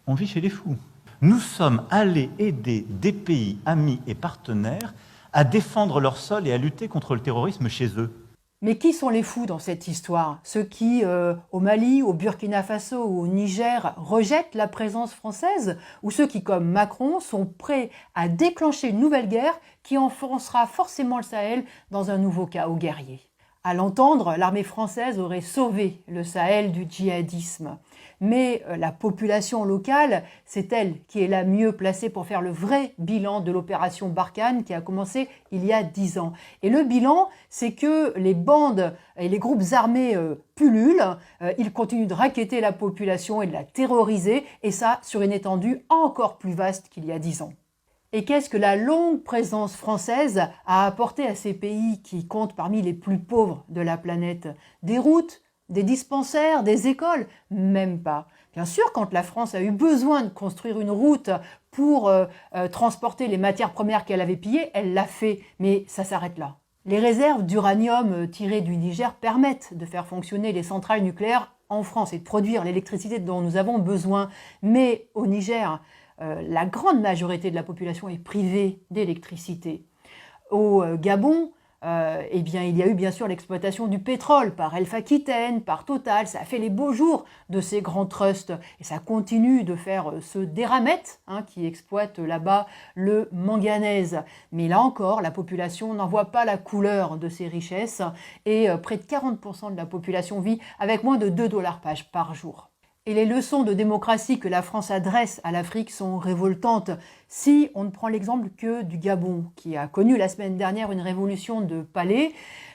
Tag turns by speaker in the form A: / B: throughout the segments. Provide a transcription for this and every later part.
A: On vit chez les fous. Nous sommes allés aider des pays amis et partenaires à défendre leur sol et à lutter contre le terrorisme chez eux.
B: Mais qui sont les fous dans cette histoire? Ceux qui, au Mali, au Burkina Faso ou au Niger, rejettent la présence française? Ou ceux qui, comme Macron, sont prêts à déclencher une nouvelle guerre qui enfoncera forcément le Sahel dans un nouveau chaos guerrier? À l'entendre, l'armée française aurait sauvé le Sahel du djihadisme. Mais la population locale, c'est elle qui est la mieux placée pour faire le vrai bilan de l'opération Barkhane qui a commencé il y a 10 ans. Et le bilan, c'est que les bandes et les groupes armés pullulent, ils continuent de racketter la population et de la terroriser, et ça sur une étendue encore plus vaste qu'il y a 10 ans. Et qu'est-ce que la longue présence française a apporté à ces pays qui comptent parmi les plus pauvres de la planète? Des routes, des dispensaires, des écoles? Même pas. Bien sûr, quand la France a eu besoin de construire une route pour transporter les matières premières qu'elle avait pillées, elle l'a fait, mais ça s'arrête là. Les réserves d'uranium tirées du Niger permettent de faire fonctionner les centrales nucléaires en France et de produire l'électricité dont nous avons besoin. Mais au Niger, la grande majorité de la population est privée d'électricité. Au Gabon, eh bien, il y a eu bien sûr l'exploitation du pétrole par Elf Aquitaine, par Total. Ça a fait les beaux jours de ces grands trusts et ça continue de faire ceux d'Eramet qui exploitent là-bas le manganèse. Mais là encore, la population n'en voit pas la couleur de ces richesses et près de 40% de la population vit avec moins de 2 $ par jour. Et les leçons de démocratie que la France adresse à l'Afrique sont révoltantes. Si on ne prend l'exemple que du Gabon, qui a connu la semaine dernière une révolution de palais,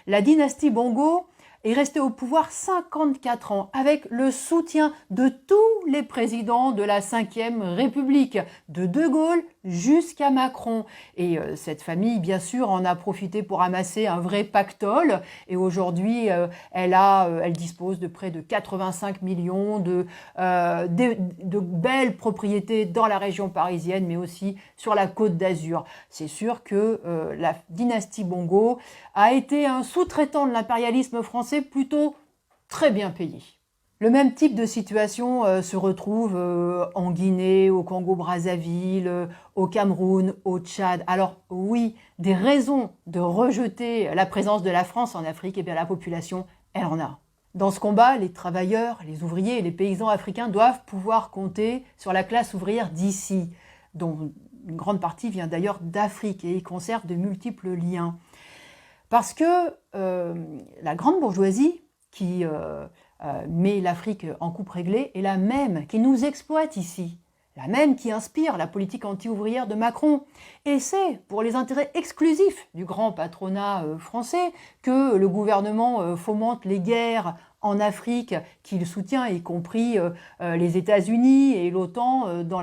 B: la dynastie Bongo est restée au pouvoir 54 ans, avec le soutien de tous les présidents de la Ve République, de De Gaulle jusqu'à Macron. Et cette famille, bien sûr, en a profité pour amasser un vrai pactole. Et aujourd'hui, elle dispose de près de 85 millions de belles propriétés dans la région parisienne, mais aussi sur la Côte d'Azur. C'est sûr que la dynastie Bongo a été un sous-traitant de l'impérialisme français plutôt très bien payé. Le même type de situation se retrouve en Guinée, au Congo-Brazzaville, au Cameroun, au Tchad. Alors oui, des raisons de rejeter la présence de la France en Afrique, eh bien la population, elle en a. Dans ce combat, les travailleurs, les ouvriers et les paysans africains doivent pouvoir compter sur la classe ouvrière d'ici, dont une grande partie vient d'ailleurs d'Afrique et y conserve de multiples liens. Parce que la grande bourgeoisie qui met l'Afrique en coupe réglée est la même qui nous exploite ici, la même qui inspire la politique anti-ouvrière de Macron. Et c'est pour les intérêts exclusifs du grand patronat français que le gouvernement fomente les guerres en Afrique qu'il soutient, y compris les États-Unis et l'OTAN dans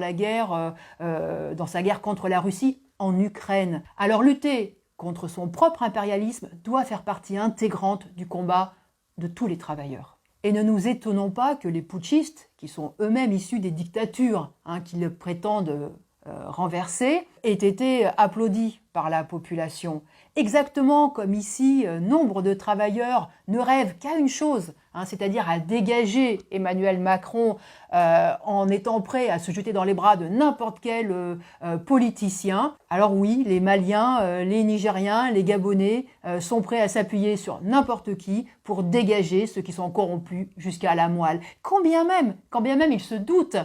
B: sa guerre contre la Russie en Ukraine. Alors lutter contre son propre impérialisme doit faire partie intégrante du combat de tous les travailleurs. Et ne nous étonnons pas que les putschistes, qui sont eux-mêmes issus des dictatures qu'ils prétendent renverser, aient été applaudis par la population. Exactement comme ici, nombre de travailleurs ne rêvent qu'à une chose, c'est-à-dire à dégager Emmanuel Macron en étant prêt à se jeter dans les bras de n'importe quel politicien. Alors oui, les Maliens, les Nigériens, les Gabonais sont prêts à s'appuyer sur n'importe qui pour dégager ceux qui sont corrompus jusqu'à la moelle. Quand bien même ils se doutent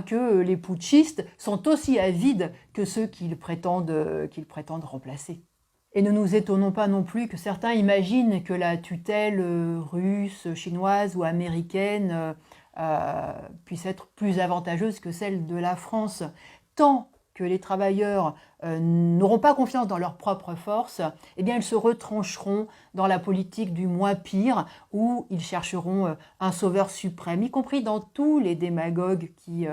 B: que les putschistes sont aussi avides que ceux qu'ils prétendent remplacer. Et ne nous étonnons pas non plus que certains imaginent que la tutelle russe, chinoise ou américaine puisse être plus avantageuse que celle de la France. Tant que les travailleurs n'auront pas confiance dans leurs propres forces, eh bien ils se retrancheront dans la politique du moins pire, où ils chercheront un sauveur suprême, y compris dans tous les démagogues qui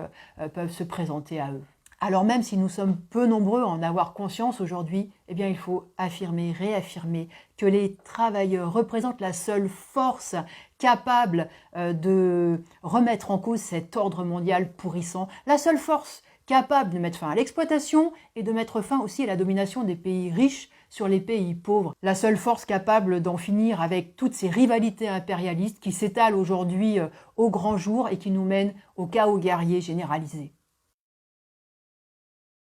B: peuvent se présenter à eux. Alors même si nous sommes peu nombreux à en avoir conscience aujourd'hui, eh bien il faut affirmer, réaffirmer que les travailleurs représentent la seule force capable de remettre en cause cet ordre mondial pourrissant, la seule force capable de mettre fin à l'exploitation et de mettre fin aussi à la domination des pays riches sur les pays pauvres, la seule force capable d'en finir avec toutes ces rivalités impérialistes qui s'étalent aujourd'hui au grand jour et qui nous mènent au chaos guerrier généralisé.